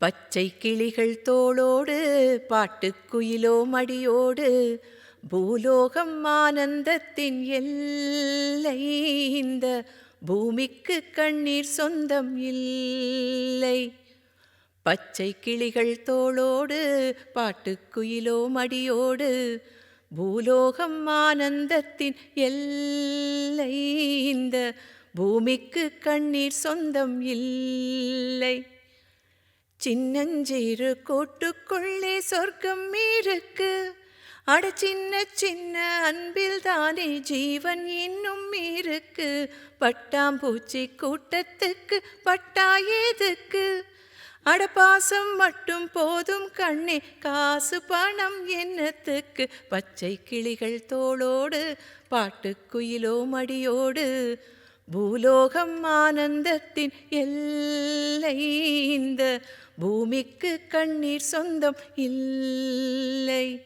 பச்சை கிளிகள் தோளோடு பாட்டுக்குயிலோ மடியோடு பூலோகம் ஆனந்தத்தின் எல்லை. இந்த பூமிக்கு கண்ணீர் சொந்தம் இல்லை. பச்சை கிளிகள் தோளோடு பாட்டுக்குயிலோ மடியோடு பூலோகம் ஆனந்தத்தின் எல்லை. இந்த பூமிக்கு கண்ணீர் சொந்தம் இல்லை. சின்னஞ்சிறு கூட்டுக்குள்ளே சொர்க்கம் இருக்கு. அட சின்ன சின்ன அன்பில் தானே ஜீவன் இன்னும் இருக்கு. பட்டாம்பூச்சி கூட்டத்துக்கு பட்டா எதுக்கு? அட பாசம் மட்டும் போதும் கண்ணே, காசு பணம் என்னத்துக்கு? பச்சை கிளிகள் தோளோடு பாட்டுக்குயிலோ மடியோடு பூலோகம் ஆனந்தத்தின் எல்லை. இந்த பூமிக்கு கண்ணீர் சொந்தம் இல்லை.